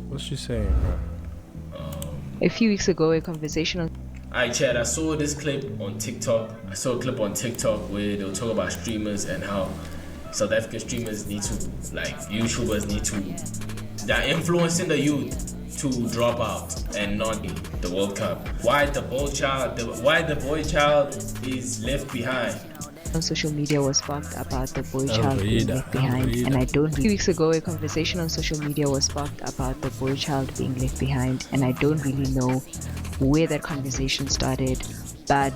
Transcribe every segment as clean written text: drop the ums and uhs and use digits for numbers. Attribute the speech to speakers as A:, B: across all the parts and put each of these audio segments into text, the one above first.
A: What's she saying, bro?
B: A few weeks ago, a conversation on
C: Alright, Chad, I saw this clip on TikTok. I saw a clip on TikTok where they'll talk about streamers and how South African streamers need to, like, YouTubers need to, they're influencing the youth to drop out and not be the World Cup. Why the boy child is left behind.
B: social media was sparked about the boy child being left behind, and I don't. A few weeks ago, a conversation on social media was sparked about the boy child being left behind, and I don't really know where that conversation started, but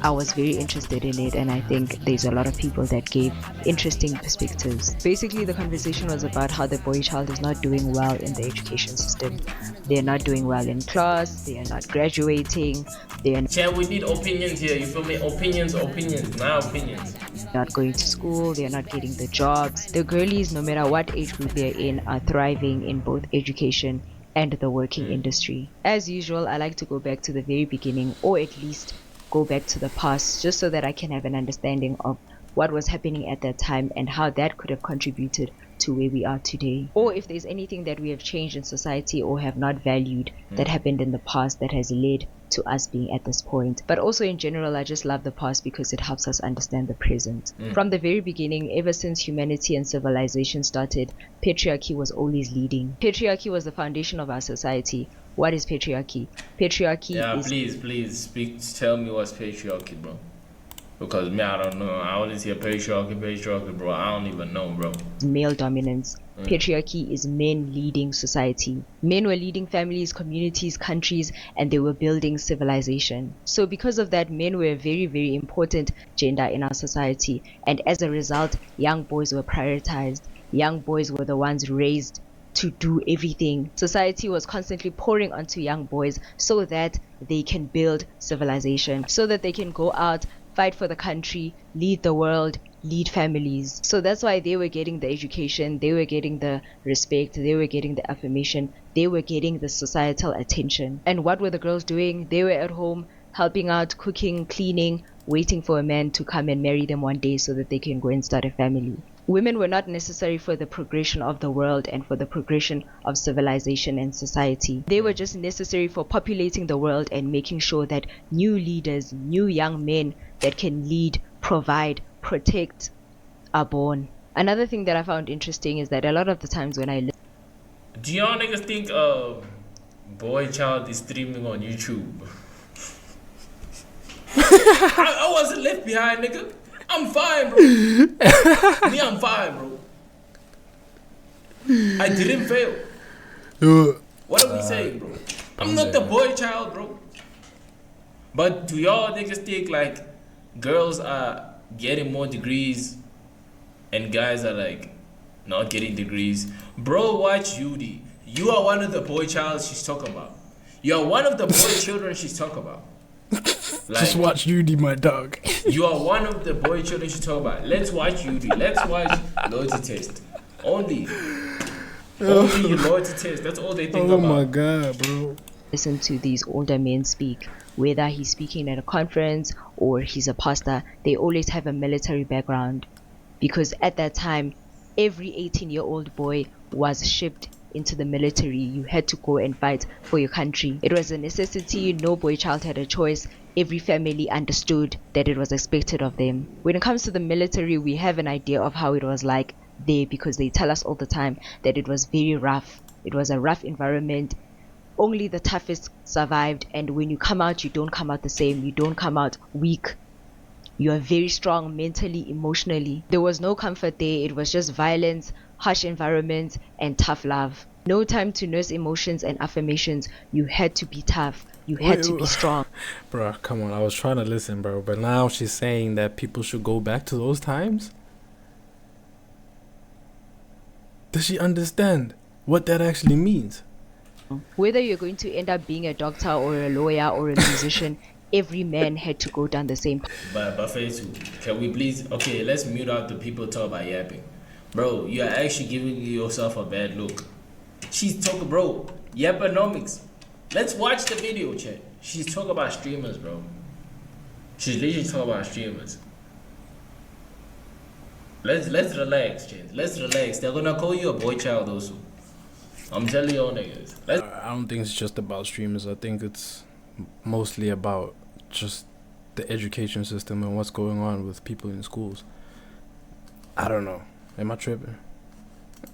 B: I was very interested in it, and I think there's a lot of people that gave interesting perspectives. Basically, the conversation was about how the boy child is not doing well in the education system. They're not doing well in class, they are not graduating, they're
C: Chad, we need opinions here, you feel me? Opinions, my opinions.
B: not going to school, they're not getting the jobs. The girlies, no matter what age group they're in, are thriving in both education and the working industry. As usual, I like to go back to the very beginning, or at least go back to the past, just so that I can have an understanding of what was happening at that time and how that could have contributed to where we are today, or if there's anything that we have changed in society or have not valued that happened in the past that has led to us being at this point. But also in general, I just love the past because it helps us understand the present. From the very beginning, ever since humanity and civilization started, patriarchy was always leading. Patriarchy was the foundation of our society. What is patriarchy? Patriarchy is...
C: please tell me what's patriarchy, bro. Because me, I don't know. I only see a patriarchy, bro. I don't even know, bro.
B: Male dominance. Patriarchy is men leading society. Men were leading families, communities, countries, and they were building civilization. So because of that, men were a very, very important gender in our society. And as a result, young boys were prioritized. Young boys were the ones raised to do everything. Society was constantly pouring onto young boys so that they can build civilization, so that they can go out, fight for the country, lead the world, lead families. So that's why they were getting the education, they were getting the respect, they were getting the affirmation, they were getting the societal attention. And what were the girls doing? They were at home helping out, cooking, cleaning, waiting for a man to come and marry them one day so that they can go and start a family. Women were not necessary for the progression of the world and for the progression of civilization and society. They were just necessary for populating the world and making sure that new leaders, new young men that can lead, provide, protect are born. Another thing that I found interesting is that a lot of the times when I listen...
C: Do y'all niggas think boy child is streaming on YouTube? I wasn't left behind, nigga. I'm fine, bro. Me, I'm fine, bro. I didn't fail. What are we saying, bro? I'm not the boy child, bro. But do y'all niggas think like girls are getting more degrees and guys are like not getting degrees? Bro, watch Judy. You are one of the boy childs she's talking about. You are one of the boy children she's talking about. Like,
A: just watch Judy, my dog.
C: You are one of the boy children she's talking about. Let's watch Judy. Let's watch loyalty test. Only loyalty test. That's all they think about.
A: Oh my god, bro.
B: Listen to these older men speak, whether he's speaking at a conference or he's a pastor, they always have a military background, because at that time every 18-year-old boy was shipped into the military. You had to go and fight for your country. It was a necessity. No boy child had a choice. Every family understood that it was expected of them. When it comes to the military, we have an idea of how it was like there, because they tell us all the time that it was very rough. It was a rough environment. Only the toughest survived, and when you come out, you don't come out the same. You don't come out weak. You are very strong mentally, emotionally. There was no comfort there. It was just violence, harsh environment, and tough love. No time to nurse emotions and affirmations. You had to be tough. You had to be strong.
A: Bro, come on. I was trying to listen, bro. But now she's saying that people should go back to those times? Does she understand what that actually means?
B: Whether you're going to end up being a doctor or a lawyer or a musician, every man had to go down the same path.
C: But can we please... Okay, let's mute out the people talk about yapping. Bro, you are actually giving yourself a bad look. She's talking, bro, yaponomics. Let's watch the video, chat. She's talking about streamers, bro. She's literally talking about streamers. Let's relax, chat. Let's relax. They're gonna call you a boy child also. I'm telling y'all niggas.
A: I don't think it's just about streamers. I think it's mostly about just the education system and what's going on with people in schools. I don't know. Am I tripping?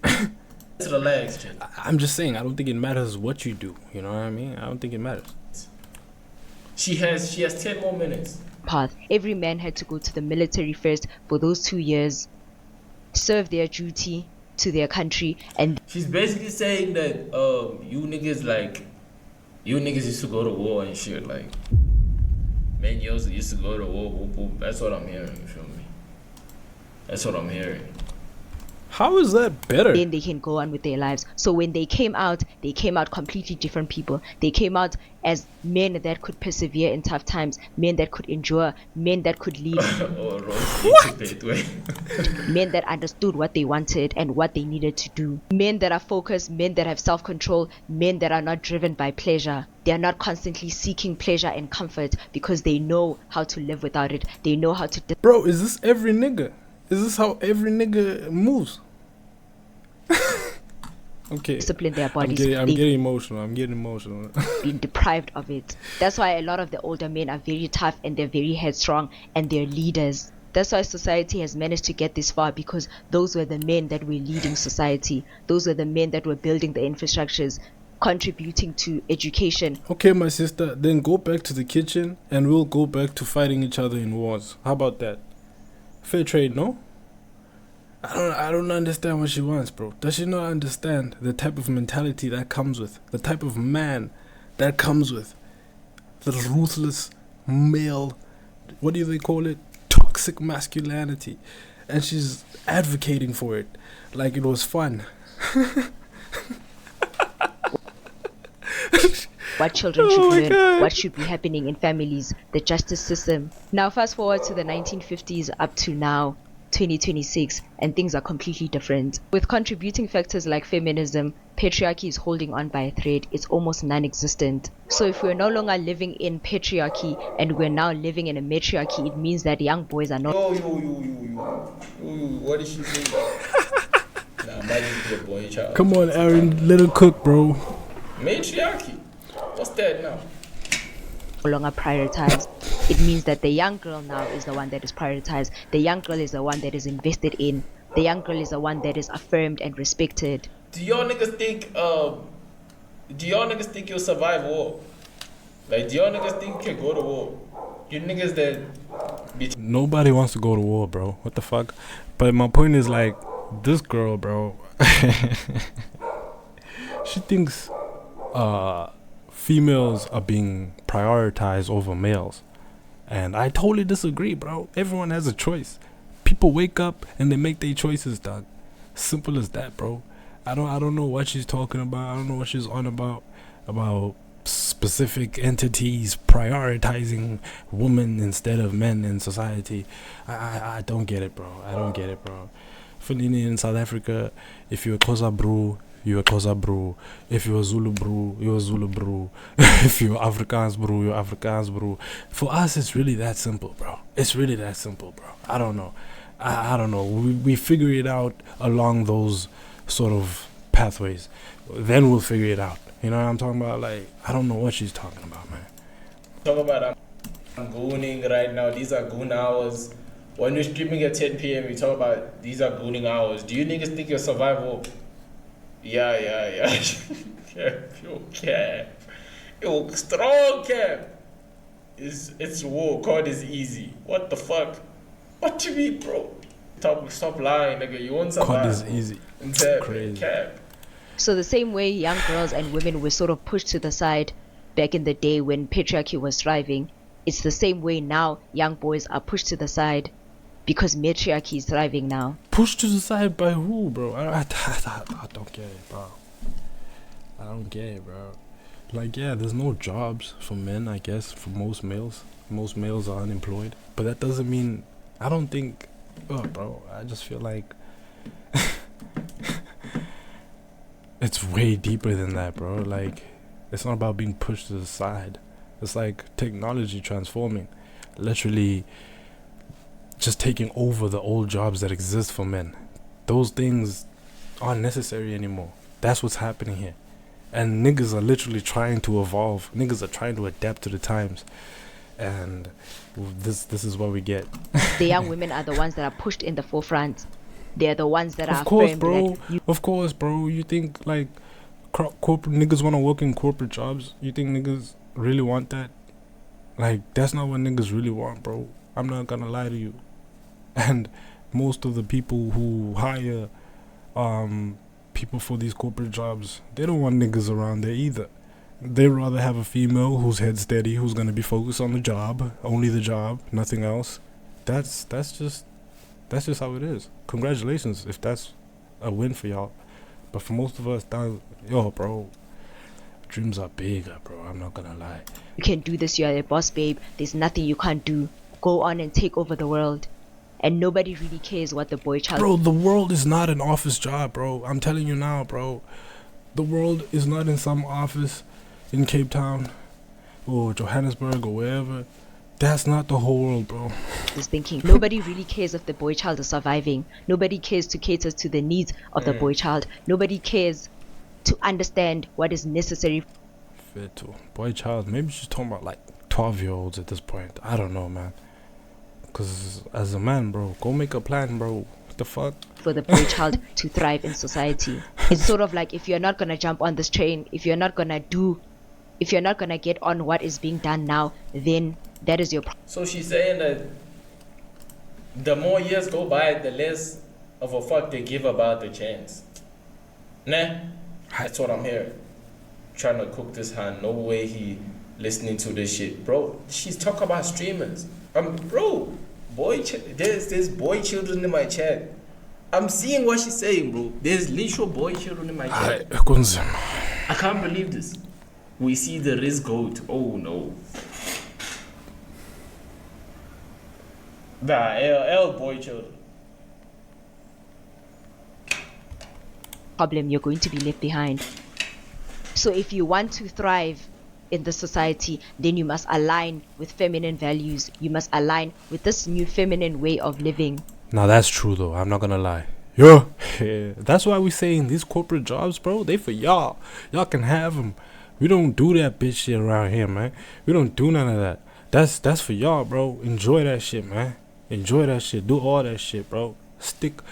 C: Let's relax, Jen.
A: I'm just saying, I don't think it matters what you do. You know what I mean? I don't think it matters.
C: She has 10 more minutes.
B: Path. Every man had to go to the military first for those 2 years, serve their duty to their country, and
C: She's basically saying that you niggas used to go to war and shit. Like, men used to go to war. Whoop, whoop. That's what I'm hearing. You feel me? That's what I'm hearing.
A: How is that better?
B: then they can go on with their lives. So when they came out completely different people. They came out as men that could persevere in tough times, men that could endure, men that could lead,
A: What?
B: men that understood what they wanted and what they needed to do, men that are focused, men that have self-control, men that are not driven by pleasure. They are not constantly seeking pleasure and comfort because they know how to live without it. They know how to
A: Bro, is this every nigga? Is this how every nigga moves? Okay.
B: discipline their
A: I'm
B: bodies.
A: getting emotional.
B: Being deprived of it. That's why a lot of the older men are very tough and they're very headstrong and they're leaders. That's why society has managed to get this far, because those were the men that were leading society. Those were the men that were building the infrastructures, contributing to education.
A: Okay, my sister, then go back to the kitchen and we'll go back to fighting each other in wars. How about that? Fair trade, no? I don't understand what she wants, bro. Does she not understand the type of mentality that comes with, the type of man that comes with, the ruthless male, what do they call it? Toxic masculinity. And she's advocating for it like it was fun.
B: What children
A: Oh
B: should
A: my
B: learn,
A: God.
B: what should be happening in families, the justice system. Now fast forward to the 1950s up to now, 2026, and things are completely different. With contributing factors like feminism, patriarchy is holding on by a thread. It's almost non-existent. So if we're no longer living in patriarchy and we're now living in a matriarchy, it means that young boys are not
C: Yo, what did she say? Nah, might just be a boy child.
A: Come on, Aaron, let her cook, bro.
C: Matriarchy. What's that now?
B: longer prioritized. It means that the young girl now is the one that is prioritized. The young girl is the one that is invested in. The young girl is the one that is affirmed and respected.
C: Do y'all niggas think you'll survive war? Like, do y'all niggas think you can go to war? You niggas that
A: Nobody wants to go to war, bro. What the fuck? But my point is, like, this girl, bro, she thinks females are being prioritized over males. And I totally disagree, bro. Everyone has a choice. People wake up and they make their choices, dog. Simple as that, bro. I don't know what she's talking about. I don't know what she's on about specific entities prioritizing women instead of men in society. I don't get it, bro. I don't get it, bro. In South Africa, if you're a Xhosa bro, you're a Xhosa bro. If you're a Zulu bro, you're a Zulu bro. If you're Afrikaans bro, you're Afrikaans bro. For us, it's really that simple, bro. It's really that simple, bro. I don't know. I don't know. We figure it out along those sort of pathways. Then we'll figure it out. You know what I'm talking about? Like, I don't know what she's talking about, man.
C: talk about I'm gooning right now. These are goon hours. When you're streaming at 10 p.m., we talk about these are gooning hours. Do you niggas think you'll survive war? Yeah. Yo, cap. Yo, strong cap. It's war. God is easy. What the fuck? What you mean, bro? Stop lying, nigga. You won't survive.
A: God is easy. Crazy.
C: Cap.
B: So the same way young girls and women were sort of pushed to the side back in the day when patriarchy was thriving, it's the same way now young boys are pushed to the side because matriarchy is thriving now.
A: Pushed to the side by who, bro? I don't get it, bro. I don't get it, bro. Like, yeah, there's no jobs for men, I guess, for most males. Most males are unemployed. But that doesn't mean, I don't think, bro, I just feel like it's way deeper than that, bro. Like, it's not about being pushed to the side. It's like technology transforming. Literally just taking over the old jobs that exist for men. Those things aren't necessary anymore. That's what's happening here. And niggas are literally trying to evolve. Niggas are trying to adapt to the times. And this is what we get.
B: The young women are the ones that are pushed in the forefront. They're the ones that are
A: Of course,
B: affirmed
A: bro.
B: that you
A: Of course, bro. You think like corporate niggas want to work in corporate jobs? You think niggas really want that? Like, that's not what niggas really want, bro. I'm not gonna lie to you. And most of the people who hire people for these corporate jobs, they don't want niggas around there either. They rather have a female who's head steady, who's gonna be focused on the job, only the job, nothing else. That's just how it is. Congratulations if that's a win for y'all. But for most of us, bro, dreams are bigger, bro. I'm not gonna lie.
B: can do this, you're a boss, babe. There's nothing you can't do. Go on and take over the world. And nobody really cares what the boy child.
A: Bro, the world is not an office job, bro. I'm telling you now, bro. The world is not in some office in Cape Town or Johannesburg or wherever. That's not the whole world, bro.
B: Is thinking nobody really cares if the boy child is surviving. Nobody cares to cater to the needs of the boy child. Nobody cares to understand what is necessary.
A: Fair too. Boy child, maybe she's talking about like 12-year-olds at this point. I don't know, man. Because as a man, bro, go make a plan, bro. What the fuck?
B: For the boy child to thrive in society. It's sort of like, if you're not gonna jump on this train, if you're not gonna get on what is being done now, then that is your problem.
C: So she's saying that the more years go by, the less of a fuck they give about the chance. Nah, that's what I'm hearing. Trying to cook this hand. No way he listening to this shit, bro. She's talking about streamers. Bro, there's boy children in my chat. I'm seeing what she's saying, bro. There's literal boy children in my chat. I can't believe this. We see the risk goat. Oh no. The LL boy children.
B: Problem, you're going to be left behind. So if you want to thrive in the society, then you must align with feminine values. You must align with this new feminine way of living.
A: Now that's true though, I'm not gonna lie. Yeah. That's why we saying these corporate jobs, bro, they for y'all. Y'all can have them. We don't do that bitch shit around here, man. We don't do none of that. That's for y'all, bro. Enjoy that shit, man. Enjoy that shit. Do all that shit, bro. Stick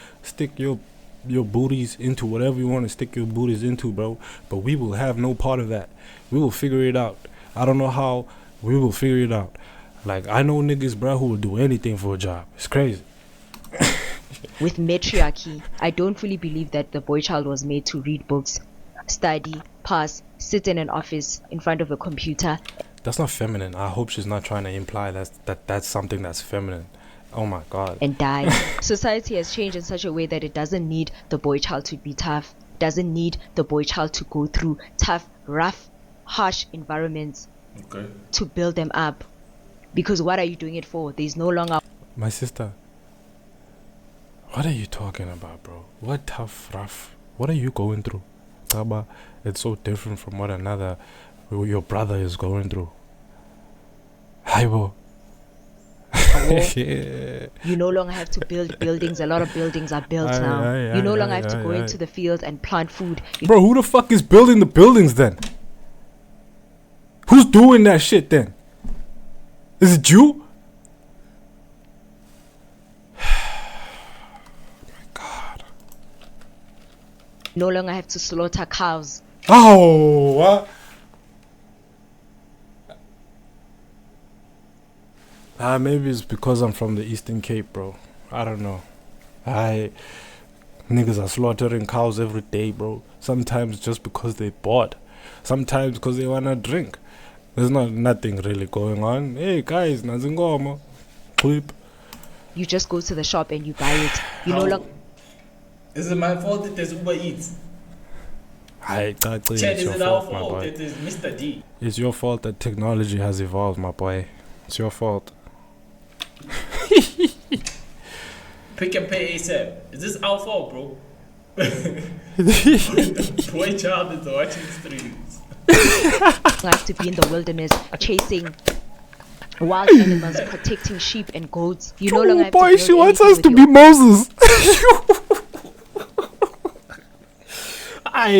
A: your booties into whatever you want to stick your booties into, bro. But we will have no part of that. We will figure it out. I don't know how. We will figure it out. Like, I know niggas, bro, who will do anything for a job. It's crazy.
B: With matriarchy, I don't fully believe that the boy child was made to read books, study, pass, sit in an office in front of a computer.
A: That's not feminine. I hope she's not trying to imply that's something that's feminine. Oh my god.
B: And die. Society has changed in such a way that it doesn't need the boy child to be tough. Doesn't need the boy child to go through tough, rough, harsh environments to build them up. Because what are you doing it for? There's no longer.
A: My sister, what are you talking about, bro? What tough, rough? What are you going through? Taba, it's so different from what your brother is going through. Hi, bro.
B: Yeah. You no longer have to build buildings. A lot of buildings are built now. You no longer have to go into the field and plant food.
A: Bro, who the fuck is building the buildings then? Who's doing that shit then? Is it you? My god.
B: No longer have to slaughter cows.
A: Oh, what? Maybe it's because I'm from the Eastern Cape, bro. I don't know. Niggas are slaughtering cows every day, bro. Sometimes just because they bored. Sometimes because they wanna drink. There's nothing really going on. Hey guys, nazingoma. Clip.
B: You just go to the shop and you buy it. You no longer.
C: Is it my fault that there's Uber Eats?
A: Chad,
C: is it our fault that there's Mr. D?
A: It's your fault that technology has evolved, my boy. It's your fault.
C: Pick and pay ASAP. Is this our fault, bro? Boy child is watching streams.
B: Like to be in the wilderness, chasing wild animals, protecting sheep and goats. You no longer have to build
A: she wants us to be Moses. I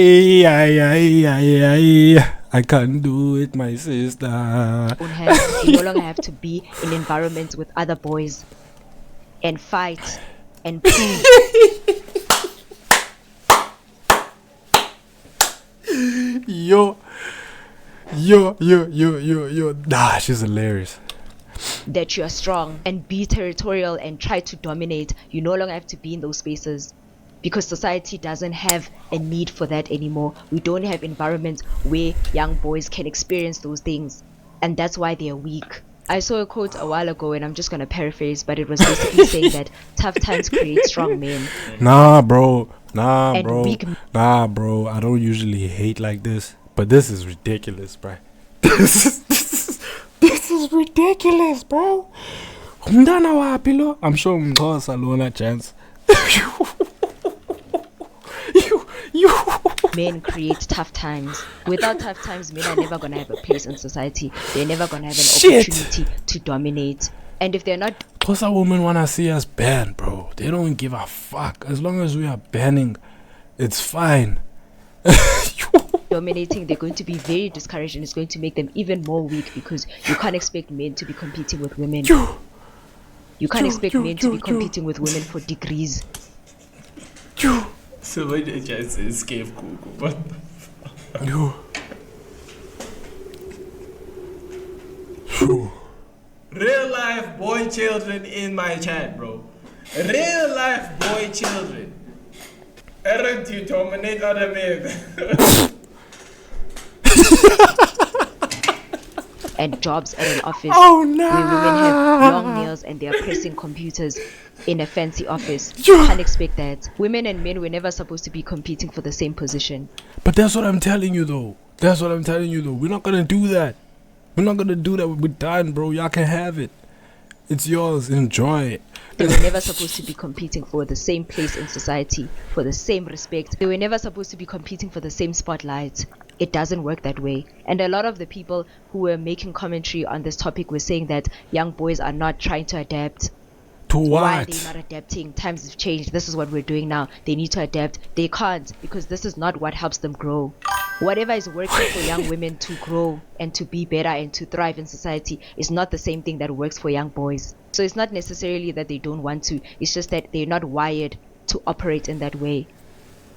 A: can't do it, my sister.
B: You no longer have to be in environments with other boys and fight and prove.
A: Yo. Nah, she's hilarious.
B: That you are strong and be territorial and try to dominate. You no longer have to be in those spaces because society doesn't have a need for that anymore. We don't have environments where young boys can experience those things, and that's why they are weak. I saw a quote a while ago, and I'm just gonna paraphrase, but it was basically saying that tough times create strong men.
A: Nah, bro. I don't usually hate like this, but this is ridiculous, bro. This is ridiculous, bro. I'm sure Mzansi alone a chance.
B: Men create tough times. Without tough times, men are never gonna have a place in society. They're never gonna have an opportunity to dominate. And if they're not,
A: Xhosa women wanna see us banned, bro. They don't give a fuck. As long as we are banning, it's fine.
B: dominating, they're going to be very discouraged, and it's going to make them even more weak because you can't expect men to be competing with women. You can't expect men to be competing with women for degrees.
C: So why did you just escape Kuku? What? Real life boy children in my chat, bro. Real life boy children. Aren't you dominate other men?
B: And jobs at an office where women have long nails and they are pressing computers in a fancy office. You can't expect that. Women and men were never supposed to be competing for the same position.
A: But that's what I'm telling you though. We're not gonna do that. We're done, bro. Y'all can have it. It's yours. Enjoy it.
B: They were never supposed to be competing for the same place in society, for the same respect. They were never supposed to be competing for the same spotlight. It doesn't work that way. And a lot of the people who were making commentary on this topic were saying that young boys are not trying to adapt.
A: To what?
B: Why are they not adapting? Times have changed. This is what we're doing now. They need to adapt. They can't, because this is not what helps them grow. Whatever is working for young women to grow and to be better and to thrive in society is not the same thing that works for young boys. So it's not necessarily that they don't want to. It's just that they're not wired to operate in that way.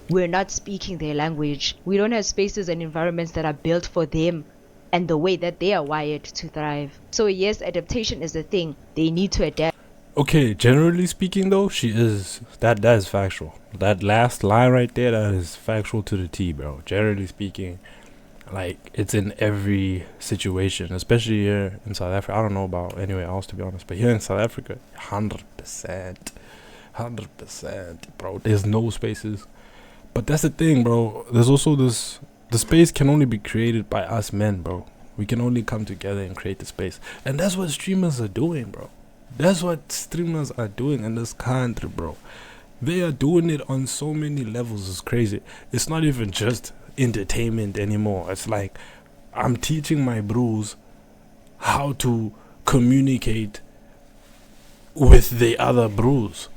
B: We're not speaking their language. We don't have spaces and environments that are built for them and the way that they are wired to thrive. So yes, adaptation is a thing. They need to adapt.
A: Okay, generally speaking though, she is that is factual. That last line right there, that is factual to the T, bro. Generally speaking, like, it's in every situation, especially here in South Africa. I don't know about anywhere else, to be honest, but here in South Africa, 100%, bro. There's no spaces. But that's the thing, bro. There's also this, the space can only be created by us men, bro. We can only come together and create the space. And that's what streamers are doing, bro. That's what streamers are doing in this country, bro. They are doing it on so many levels. It's crazy. It's not even just entertainment anymore. It's like, I'm teaching my bros how to communicate with the other bros.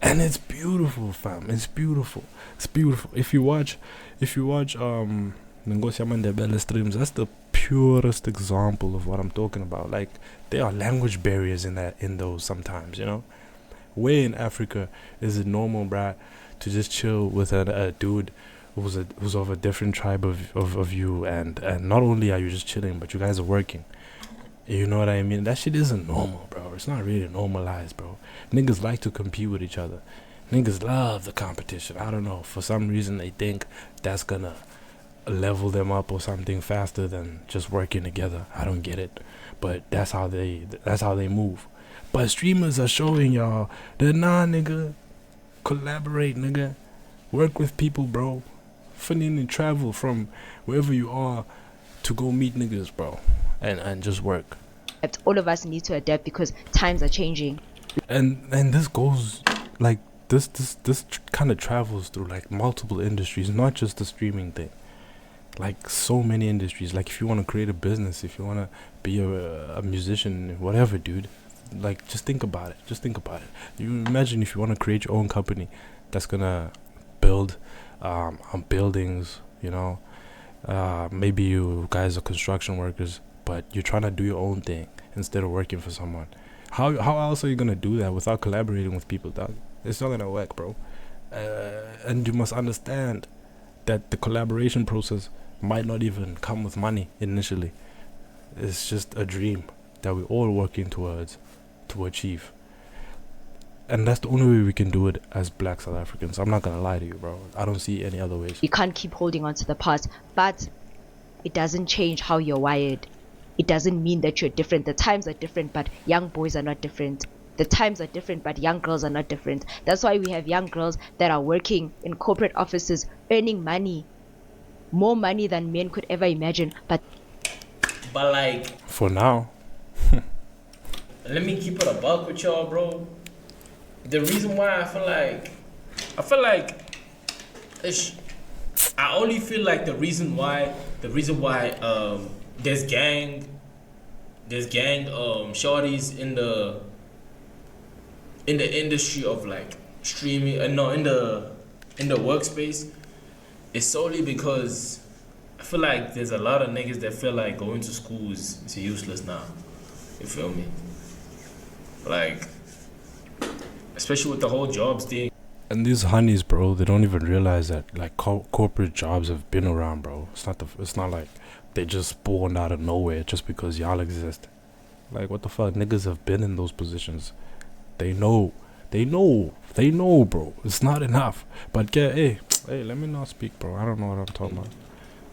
A: And it's beautiful, fam. It's beautiful. If you watch Ngosi Amandebele streams, that's the purest example of what I'm talking about. Like, there are language barriers in those sometimes, you know. Where in Africa is it normal, bruh, to just chill with a dude who's of a different tribe of you, and not only are you just chilling, but you guys are working. You know what I mean? That shit isn't normal, bro. It's not really normalized, bro. Niggas like to compete with each other. Niggas love the competition. I don't know. For some reason, they think that's gonna level them up or something faster than just working together. I don't get it. But that's how they move. But streamers are showing y'all that, nah, nigga, collaborate, nigga. Work with people, bro. Finally travel from wherever you are to go meet niggas, bro. And just work.
B: All of us need to adapt because times are changing.
A: And this goes, like, this kind of travels through, like, multiple industries, not just the streaming thing. Like, so many industries. Like, if you want to create a business, if you want to be a musician, whatever, dude, like, just think about it. You imagine if you want to create your own company that's gonna build on buildings, you know. Maybe you guys are construction workers, but you're trying to do your own thing instead of working for someone. How else are you gonna do that without collaborating with people, dog? It's not gonna work, bro. And you must understand that the collaboration process might not even come with money initially. It's just a dream that we're all working towards to achieve. And that's the only way we can do it as black South Africans. I'm not gonna lie to you, bro. I don't see any other ways.
B: You can't keep holding on to the past, but it doesn't change how you're wired. It doesn't mean that you're different. The times are different, but young boys are not different. The times are different, but young girls are not different. That's why we have young girls that are working in corporate offices, earning money, more money than men could ever imagine. But
C: like,
A: for now,
C: let me keep it a buck with y'all, bro. The reason why I feel like I only feel like the reason why there's gang shorties in the industry of like streaming, in the workspace, is solely because I feel like there's a lot of niggas that feel like going to school is useless now. You feel me? Like, especially with the whole jobs thing.
A: and these honeys, bro, they don't even realize that like corporate jobs have been around, bro. It's not like they just spawned out of nowhere just because y'all exist. Like, what the fuck? Niggas have been in those positions. They know, bro. It's not enough. But yeah, hey, let me not speak, bro. I don't know what I'm talking about.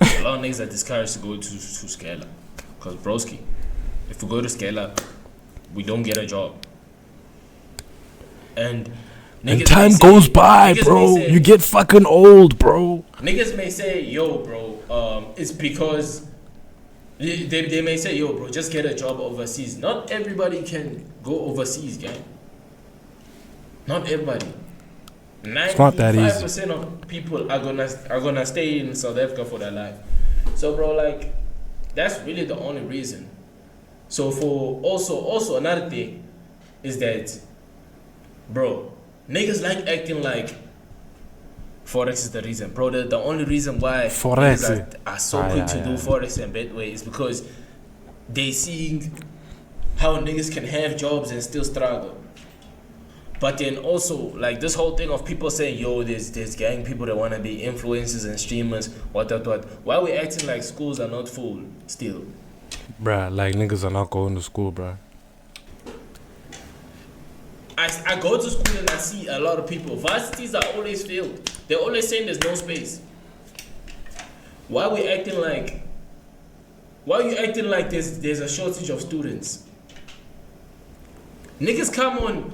C: A lot of niggas are discouraged to go to Scala. Because, broski, if we go to Scala, we don't get a job. And
A: time goes by, bro. You get fucking old, bro.
C: Niggas may say, yo, bro, it's because they may say, yo, bro, just get a job overseas. Not everybody can go overseas, gang. Not everybody.
A: It's not that easy.
C: 95% of people are gonna stay in South Africa for their life. So, bro, like, that's really the only reason. So for also another thing is that, bro, niggas like acting like Forex is the reason, bro. The only reason why niggas are so quick to do Forex and Betway is because they seeing how niggas can have jobs and still struggle. But then also, like, this whole thing of people saying, yo, there's gang people that want to be influencers and streamers, what. Why we acting like schools are not full still?
A: Bruh, like, niggas are not going to school, bruh.
C: I go to school and I see a lot of people. Varsities are always filled. They're always saying there's no space. Why are you acting like there's a shortage of students? Niggas come on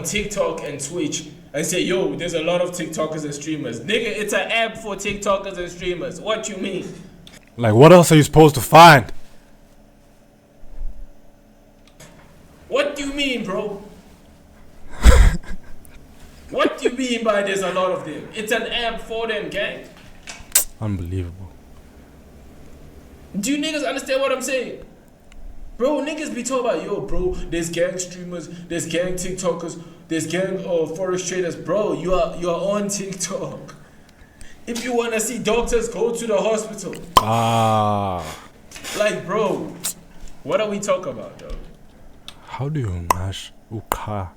C: TikTok and Twitch and say, yo, there's a lot of TikTokers and streamers. Nigga, it's an app for TikTokers and streamers. What you mean?
A: Like, what else are you supposed to find?
C: What do you mean, bro? What do you mean by there's a lot of them? It's an app for them, gang.
A: Unbelievable.
C: Do you niggas understand what I'm saying? Bro, niggas be talking about, yo, bro, there's gang streamers, there's gang TikTokers, there's gang forex traders. Bro, you are on TikTok. If you want to see doctors, go to the hospital. Like, bro, what are we talking about, though?
A: How do you mash ukha?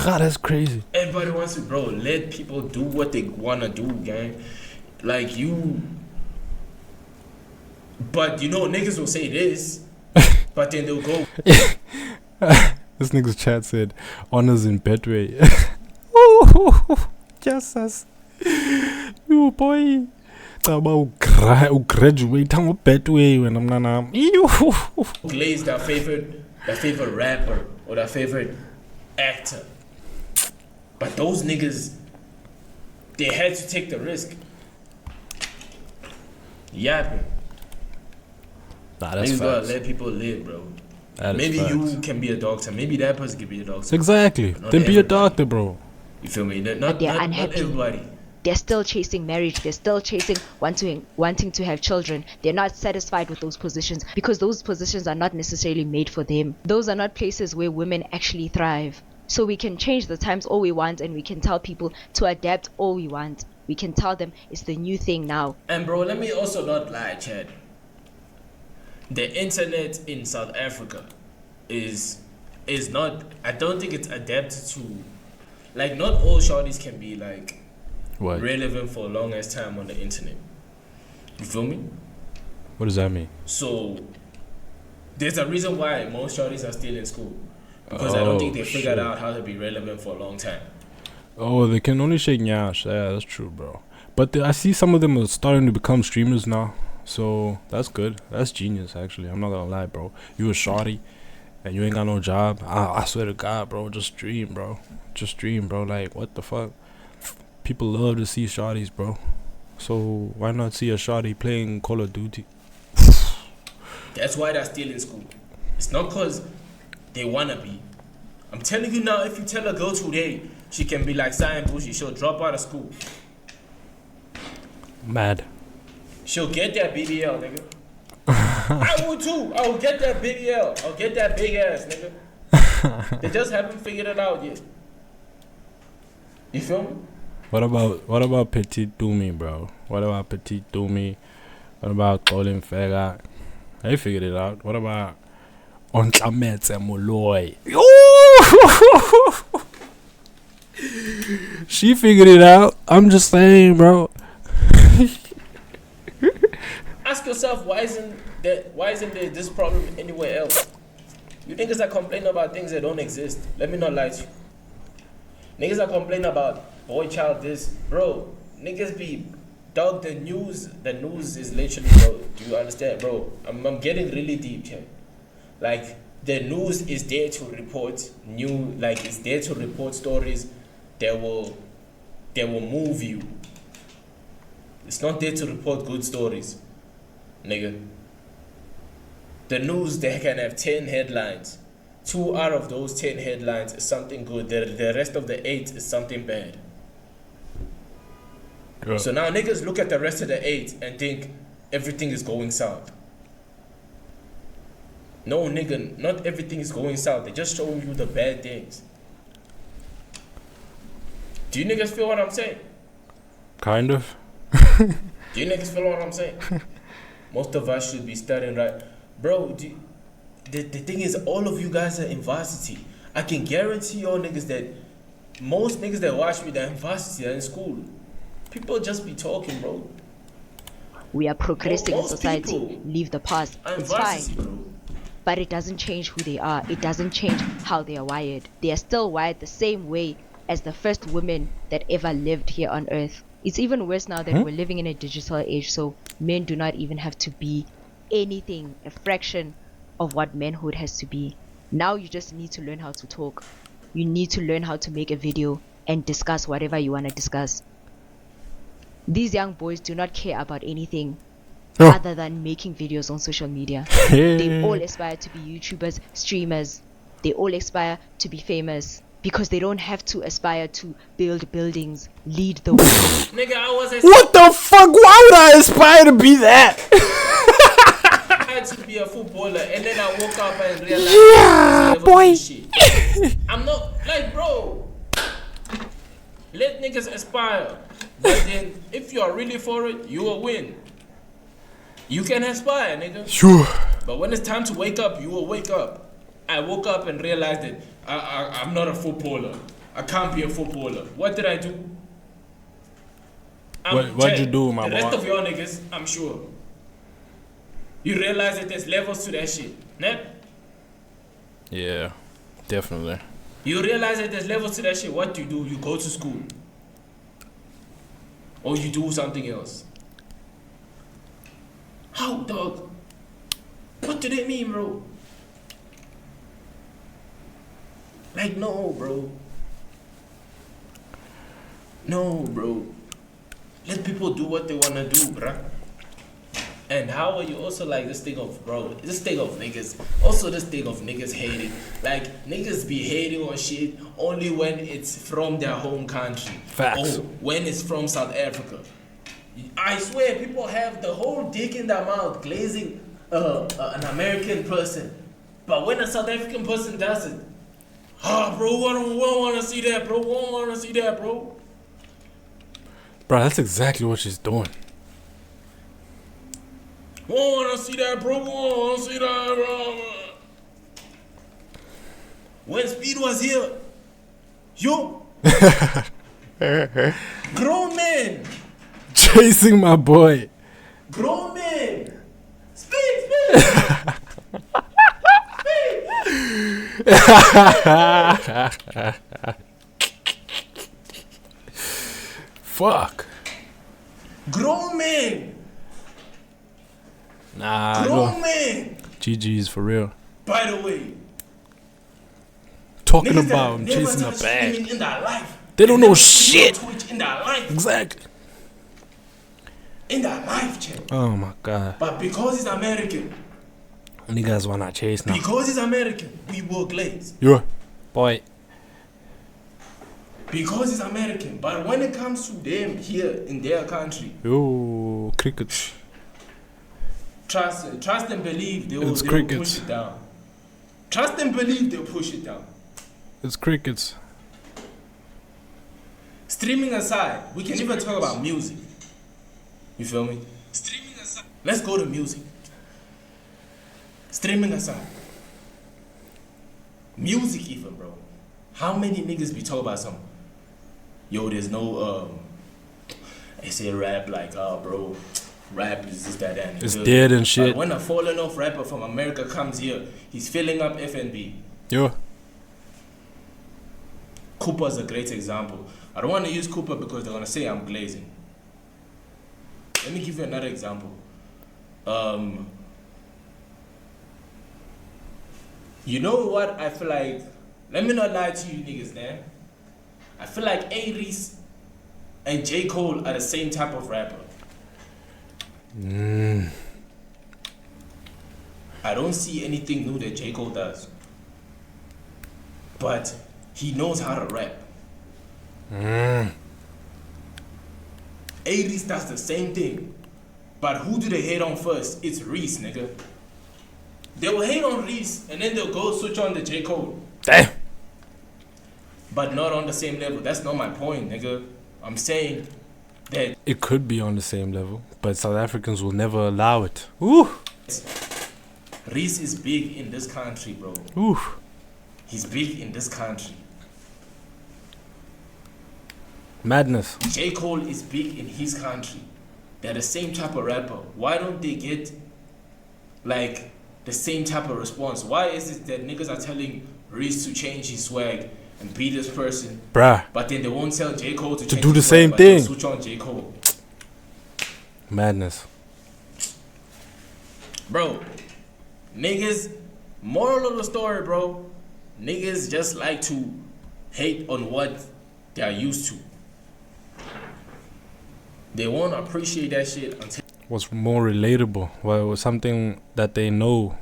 A: That's crazy.
C: Everybody wants to, bro, let people do what they want to do, gang. Like, you... But, you know, niggas will say this, but then they'll go...
A: This nigga's chat said, honors in Betway. Jesus. You boy. Graduate on Betway when I'm not...
C: Glaze their favorite rapper or their favorite actor. But those niggas, they had to take the risk. Yeah,
A: nah, that's
C: niggas gotta
A: facts.
C: let people live, bro.
A: That
C: Maybe
A: facts.
C: you can be a doctor. Maybe that person can be a doctor.
A: Exactly. Then be a doctor, bro.
C: You feel me? Not
B: unhappy.
C: everybody.
B: They're still chasing marriage. They're still chasing wanting to have children. They're not satisfied with those positions because those positions are not necessarily made for them. Those are not places where women actually thrive. So we can change the times all we want, and we can tell people to adapt all we want. We can tell them it's the new thing now.
C: And bro, let me also not lie, Chad. The internet in South Africa is not. I don't think it's adapted to. Like, not all shorties can be like
A: What?
C: relevant for a long ass time on the internet. You feel me?
A: What does that mean?
C: So there's a reason why most shorties are still in school, because I don't think they figured out how to be relevant for a long time.
A: Oh, they can only shake nyash. Yeah, that's true, bro. But I see some of them are starting to become streamers now. So that's good. That's genius, actually. I'm not gonna lie, bro. You a shorty and you ain't got no job. I swear to God, bro. Just stream, bro. Just stream, bro. Like, what the fuck? People love to see shorties, bro. So why not see a shorty playing Call of Duty?
C: That's why they're still in school. It's not because they wanna be. I'm telling you now, if you tell a girl today she can be like Cyan Bushy, she'll drop out of school.
A: Mad.
C: She'll get that BBL, nigga. I will too. I will get that BBL. I'll get that big ass, nigga. They just haven't figured it out yet. You feel me?
A: What about Petit Dumi, bro? What about Petit Dumi? What about Colin Fega? They figured it out. What about Ontlametse Molloy? She figured it out. I'm just saying, bro.
C: Ask yourself, why isn't there this problem anywhere else? You niggas are complaining about things that don't exist. Let me not lie to you. Niggas are complaining about boy child this, bro. Niggas be dog. The news is literally, bro. Do you understand, bro? I'm getting really deep here. Like, the news is there to report it's there to report stories that will move you. It's not there to report good stories, nigga. The news, they can have 10 headlines. 2 out of those 10 headlines is something good. The rest of the 8 is something bad.
A: Girl.
C: So now niggas look at the rest of the 8 and think everything is going south. No, nigga, not everything is going south. They're just showing you the bad things. Do you niggas feel what I'm saying?
A: Kind of.
C: Do you niggas feel what I'm saying? Most of us should be studying, right? Bro, the thing is, all of you guys are in varsity. I can guarantee y'all niggas that most niggas that watch me, they're in varsity, they're in school. People just be talking, bro.
B: We are progressing in
C: Most
B: society.
C: people
B: Leave the past.
C: are in
B: It's
C: varsity,
B: fine.
C: bro.
B: But it doesn't change who they are. It doesn't change how they are wired. They are still wired the same way as the first women that ever lived here on earth. It's even worse now that we're living in a digital age, so men do not even have to be anything, a fraction of what manhood has to be. Now you just need to learn how to talk. You need to learn how to make a video and discuss whatever you want to discuss. These young boys do not care about anything other than making videos on social media. They all aspire to be YouTubers, streamers. They all aspire to be famous because they don't have to aspire to build buildings, lead the world.
C: Nigga, I was
A: What the fuck? Why would I aspire to be that?
C: to be a footballer, and then I woke up and realized
A: boy.
C: Shit. I'm not like, bro. Let niggas aspire, but then if you are really for it, you will win. You can aspire, nigga.
A: Sure.
C: But when it's time to wake up, you will wake up. I woke up and realized that I'm not a footballer. I can't be a footballer. What did I do?
A: What'd you do, my boy?
C: The rest of y'all niggas, I'm sure. You realize that there's levels to that shit, nah?
A: Yeah, definitely.
C: You realize that there's levels to that shit. What do? You go to school. Or you do something else. How, dog? What do they mean, bro? Like, no, bro. No, bro. Let people do what they wanna do, bruh. And how are you also like this thing of, bro, this thing of niggas, also this thing of niggas hating. Like, niggas be hating on shit only when it's from their home country.
A: Facts.
C: Or when it's from South Africa. I swear, people have the whole dick in their mouth glazing an American person. But when a South African person does it, Ah, bro, we don't want to see that, bro. We don't want to see that, bro.
A: Bro, that's exactly what she's doing.
C: We don't want to see that, bro. We don't want to see that, bro. When Speed was here, yo, grown men,
A: Chasing my boy.
C: grown men, Speed.
A: Fuck.
C: Grown men,
A: Nah,
C: grown
A: no.
C: men.
A: GG's for real.
C: By the way,
A: Talking
C: niggas
A: about
C: that never
A: chasing a
C: touched
A: bag.
C: streaming in their life.
A: They don't
C: never
A: know
C: put
A: shit.
C: on Twitch in their life.
A: Exactly.
C: In their life, check.
A: Oh my god.
C: But because he's American,
A: Niggas wanna chase now.
C: because he's American, we will glaze.
A: Yo, boy.
C: Because he's American. But when it comes to them here in their country,
A: Yo, crickets.
C: trust and believe they will push
A: crickets.
C: it down. Trust and believe they'll push it down.
A: It's crickets.
C: Streaming aside, we can even talk about music. You feel me? Streaming aside. Let's go to music. Streaming aside. Music even, bro. How many niggas be talking about some? Yo, there's no they say rap like, oh bro, rap is this, that, and
A: It's dead and
C: But
A: shit.
C: when a fallen off rapper from America comes here, he's filling up F&B.
A: Yo.
C: Cooper's a great example. I don't want to use Cooper because they're gonna say I'm glazing. Let me give you another example. You know what? I feel like, let me not lie to you niggas, man. I feel like A-Reese and J. Cole are the same type of rapper. I don't see anything new that J. Cole does. But he knows how to rap. A-Reese does the same thing. But who do they hate on first? It's Reese, nigga. They will hate on Reese and then they'll go switch on the J. Cole.
A: Damn.
C: But not on the same level. That's not my point, nigga. I'm saying that
A: It could be on the same level, but South Africans will never allow it. Ooh.
C: Reese is big in this country, bro.
A: Ooh.
C: He's big in this country.
A: Madness.
C: J. Cole is big in his country. They're the same type of rapper. Why don't they get like the same type of response? Why is it that niggas are telling Reese to change his swag and be this person,
A: Bruh.
C: but then they won't tell J. Cole to change
A: do the
C: his swag,
A: same
C: but they'll
A: thing.
C: switch on J. Cole.
A: Madness.
C: Bro, niggas, moral of the story, bro, niggas just like to hate on what they're used to. They won't appreciate that shit until
A: What's more relatable? Well, it was something that they know.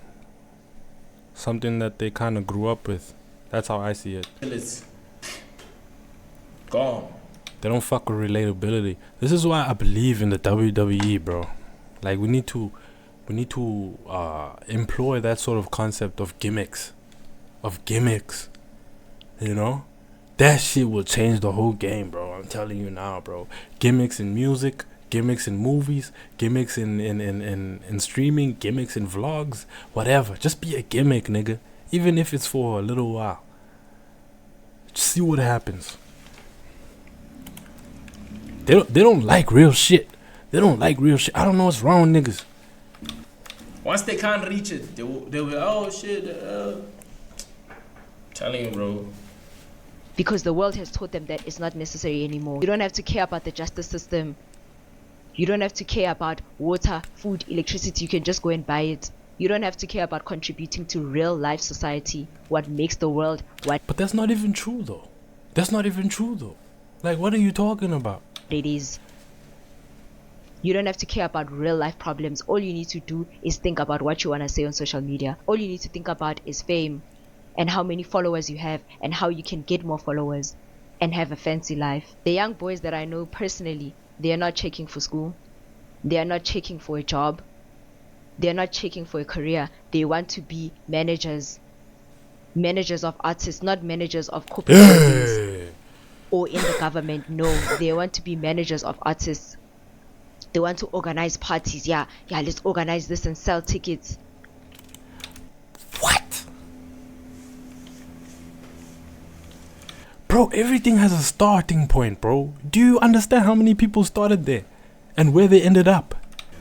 A: Something that they kind of grew up with. That's how I see it.
C: it's gone.
A: They don't fuck with relatability. This is why I believe in the WWE, bro. Like we need to employ that sort of concept of gimmicks. You know? That shit will change the whole game, bro. I'm telling you now, bro. Gimmicks in music, gimmicks in movies, gimmicks in streaming, gimmicks in vlogs, whatever. Just be a gimmick, nigga. Even if it's for a little while. Just see what happens. They don't like real shit. They don't like real shit. I don't know what's wrong with niggas.
C: Once they can't reach it, they'll be, oh shit. Telling you, bro.
B: Because the world has taught them that it's not necessary anymore. You don't have to care about the justice system. You don't have to care about water, food, electricity. You can just go and buy it. You don't have to care about contributing to real life society, what makes the world what
A: But that's not even true, though. Like, what are you talking about?
B: it is. You don't have to care about real life problems. All you need to do is think about what you want to say on social media. All you need to think about is fame and how many followers you have and how you can get more followers and have a fancy life. The young boys that I know personally, they are not checking for school. They are not checking for a job. They are not checking for a career. They want to be managers. managers of artists, not managers of corporate holdings
A: Yeah.
B: or in the government. No, they want to be managers of artists. They want to organize parties. Yeah, let's organize this and sell tickets.
A: What? Bro, everything has a starting point, bro. Do you understand how many people started there and where they ended up?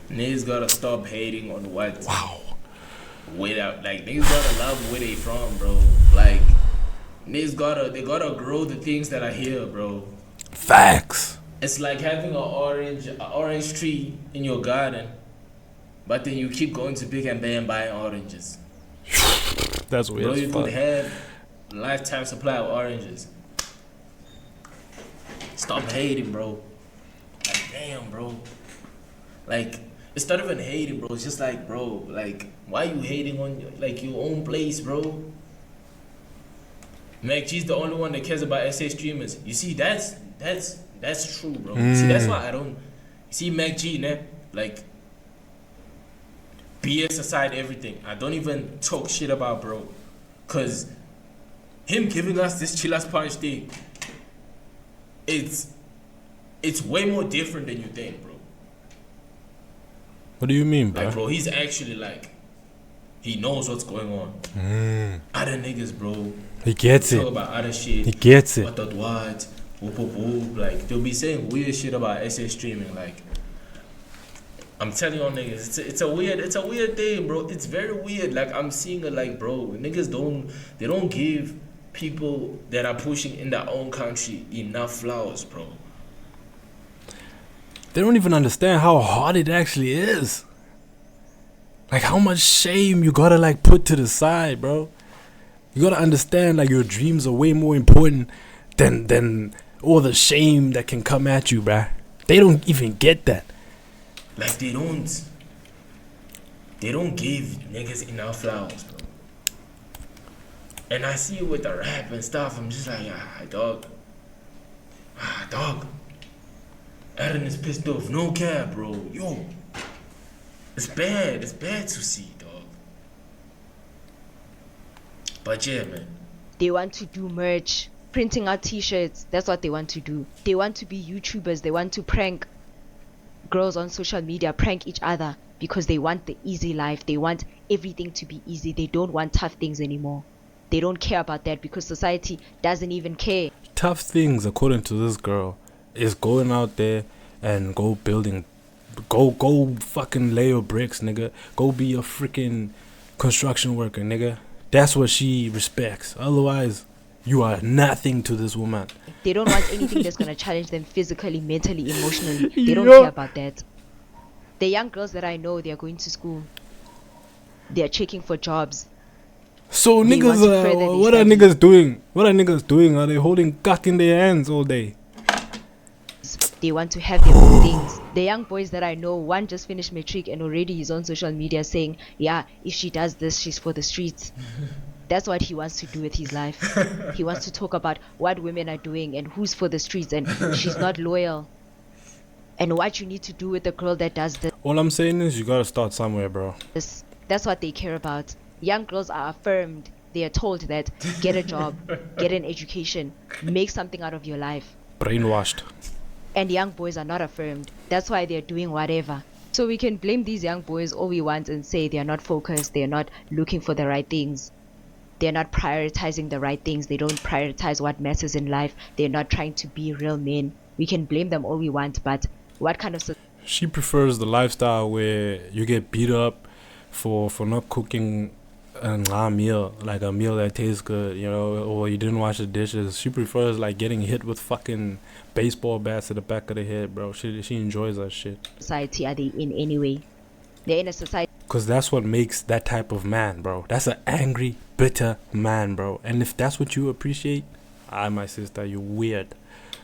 C: Niggas gotta stop hating on what.
A: Wow.
C: Without, like, niggas gotta love where they from, bro. Like, niggas gotta grow the things that are here, bro.
A: Facts.
C: It's like having an orange tree in your garden, but then you keep going to Big and Bay and buying oranges.
A: That's weird.
C: Bro,
A: as
C: you
A: fuck.
C: could have a lifetime supply of oranges. Stop hating, bro. Like, damn, bro. Like, it's not even hating, bro. It's just like, bro, like, why you hating on like your own place, bro? Mac G's the only one that cares about SA streamers. You see, that's true, bro. See, that's why I don't. You see, Mac G, ne? Like, BS aside, everything. I don't even talk shit about, bro. Cause him giving us this Chillas Punch thing, it's way more different than you think, bro.
A: What do you mean, bro?
C: Like, bro, he's actually like, he knows what's going on. Other niggas, bro.
A: He gets
C: Talk
A: it.
C: about other shit.
A: He gets it.
C: What? Whoop, whoop, whoop. Like, they'll be saying weird shit about SA streaming. Like, I'm telling y'all niggas, it's a weird thing, bro. It's very weird. Like, I'm seeing it, like, bro, niggas don't give people that are pushing in their own country enough flowers, bro.
A: They don't even understand how hard it actually is. Like, how much shame you gotta, like, put to the side, bro. You gotta understand, like, your dreams are way more important than all the shame that can come at you, bruh. They don't even get that.
C: Like, they don't give niggas enough flowers, bro. And I see it with the rap and stuff. I'm just like, dog. Aaron is pissed off. No care, bro. Yo. It's bad. It's bad to see, dog. But yeah, man.
B: They want to do merch, printing out t-shirts. That's what they want to do. They want to be YouTubers. They want to prank girls on social media, prank each other because they want the easy life. They want everything to be easy. They don't want tough things anymore. They don't care about that because society doesn't even care.
A: Tough things, according to this girl, is going out there and go fucking lay your bricks, nigga. Go be a freaking construction worker, nigga. That's what she respects. Otherwise, you are nothing to this woman.
B: They don't want anything that's gonna challenge them physically, mentally, emotionally. They don't
A: Yeah.
B: care about that. The young girls that I know, they are going to school. They are checking for jobs.
A: So
B: They want to further
A: niggas,
B: their
A: what are
B: studies.
A: niggas doing? What are niggas doing? Are they holding cock in their hands all day?
B: They want to have their own things. The young boys that I know, one just finished matric and already he's on social media saying, yeah, if she does this, she's for the streets. That's what he wants to do with his life. He wants to talk about what women are doing and who's for the streets and she's not loyal. And what you need to do with a girl that does
A: All I'm saying is you gotta start somewhere, bro.
B: this. That's what they care about. Young girls are affirmed. They are told that get a job, get an education, make something out of your life.
A: Brainwashed.
B: And young boys are not affirmed. That's why they're doing whatever. So we can blame these young boys all we want and say they're not focused, they're not looking for the right things. They're not prioritizing the right things. They don't prioritize what matters in life. They're not trying to be real men. We can blame them all we want, but what kind of
A: She prefers the lifestyle where you get beat up for not cooking a meal, like a meal that tastes good, you know, or you didn't wash the dishes. She prefers like getting hit with fucking baseball bats to the back of the head, bro. She enjoys that shit.
B: society are they in anyway? They're in a society
A: Cause that's what makes that type of man, bro. That's an angry, bitter man, bro. And if that's what you appreciate, my sister, you weird.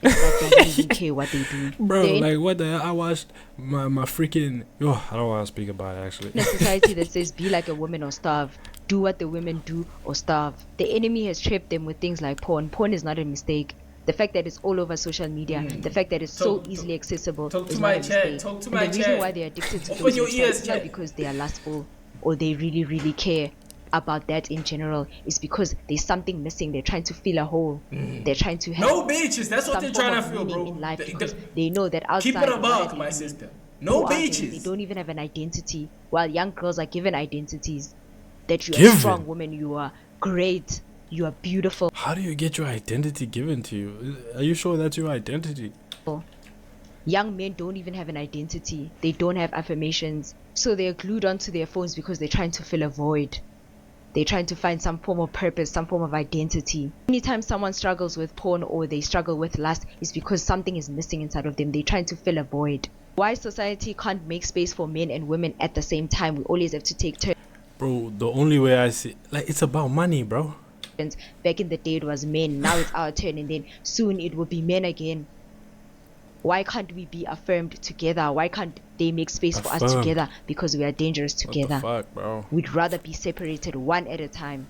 B: that don't even care what they do.
A: Bro,
B: They're in
A: like what the hell? I watched my freaking I don't want to speak about it actually.
B: a society that says be like a woman or starve. Do what the women do or starve. The enemy has tripped them with things like porn. Porn is not a mistake. The fact that it's all over social media, the fact that it's so easily accessible
C: Talk to
B: is
C: my
B: not a
C: chat.
B: mistake.
C: Talk to
B: And
C: my
B: the reason
C: chat.
B: why they're addicted to
C: Open
B: those
C: your
B: websites
C: ears,
B: is not
C: chat.
B: because they are lustful or they really, really care. about that in general is because there's something missing. They're trying to fill a hole. They're trying to have
C: No bitches. That's what they're trying to feel, bro.
B: in life because they know that outside.
C: Keep it a buck, my sister. No bitches.
B: They don't even have an identity. While young girls are given identities. That you are a strong woman. You are great. You are beautiful.
A: How do you get your identity given to you? Are you sure that's your identity?
B: Young men don't even have an identity. They don't have affirmations. So they're glued onto their phones because they're trying to fill a void. They're trying to find some form of purpose, some form of identity. Anytime someone struggles with porn or they struggle with lust, it's because something is missing inside of them. They're trying to fill a void. Why society can't make space for men and women at the same time? We always have to take turns.
A: Bro, the only way I see, like, it's about money, bro.
B: Back in the day it was men, now it's our turn, and then soon it will be men again. Why can't we be affirmed together? Why can't they make space for us together? Because we are dangerous together.
A: What the fuck, bro?
B: We'd rather be separated one at a time.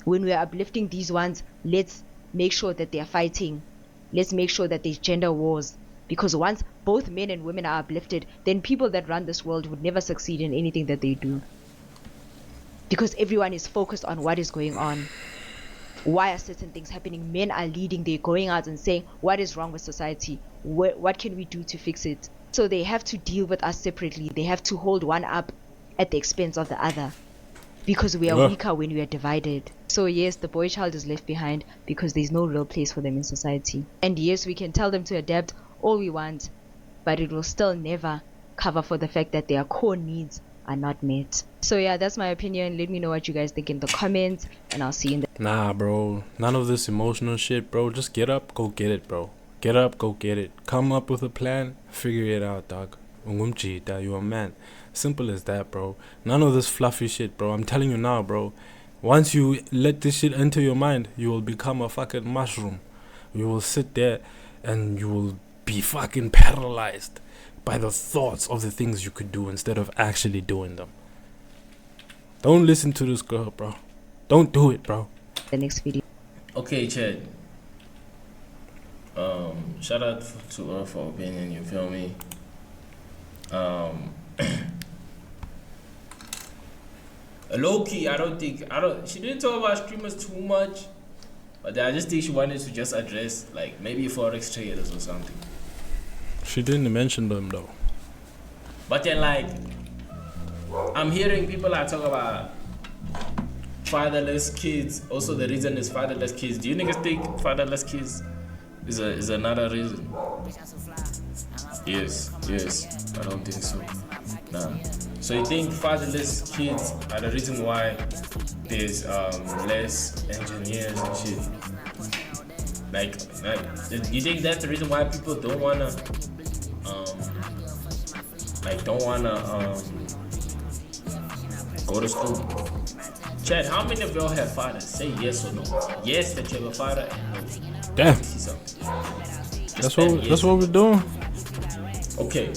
B: When we are uplifting these ones, let's make sure that they are fighting. Let's make sure that there's gender wars. Because once both men and women are uplifted, then people that run this world would never succeed in anything that they do. Because everyone is focused on what is going on. Why are certain things happening? Men are leading. They're going out and saying, what is wrong with society? What can we do to fix it? So they have to deal with us separately. They have to hold one up at the expense of the other. Because we are weaker when we are divided. So yes, the boy child is left behind because there's no real place for them in society. And yes, we can tell them to adapt all we want, but it will still never cover for the fact that their core needs are not met. So yeah, that's my opinion. Let me know what you guys think in the comments, and I'll see you in the...
A: Nah, bro. None of this emotional shit, bro. Just get up, go get it, bro. Get up, go get it. Come up with a plan, figure it out, dog. You're a man. Simple as that, bro. None of this fluffy shit, bro. I'm telling you now, bro. Once you let this shit enter your mind, you will become a fucking mushroom. You will sit there and you will be fucking paralyzed by the thoughts of the things you could do instead of actually doing them. Don't listen to this girl, bro. Don't do it, bro.
B: The next video.
C: Okay, Chad. Shout out to her for opinion, you feel me? Low key, she didn't talk about streamers too much, but I just think she wanted to just address, like, maybe forex traders or something.
A: She didn't mention them though.
C: But then, like, I'm hearing people are talking about fatherless kids. Also, the reason is fatherless kids. Do you niggas think fatherless kids is another reason? Yes. I don't think so. Nah. So you think fatherless kids are the reason why there's less engineers and shit? Like, you think that's the reason why people don't wanna go to school? Chad, how many of y'all have fathers? Say yes or no. Yes, that you have a father, and no.
A: Damn.
C: That's
A: what we're doing.
C: Okay.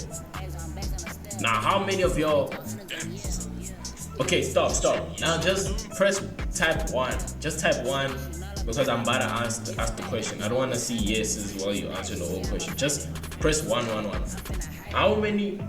C: Now, how many of y'all? Okay, stop. Now, just type 1. Just type 1 because I'm about to ask the question. I don't want to see yeses while you answer the whole question. Just press 1. How many?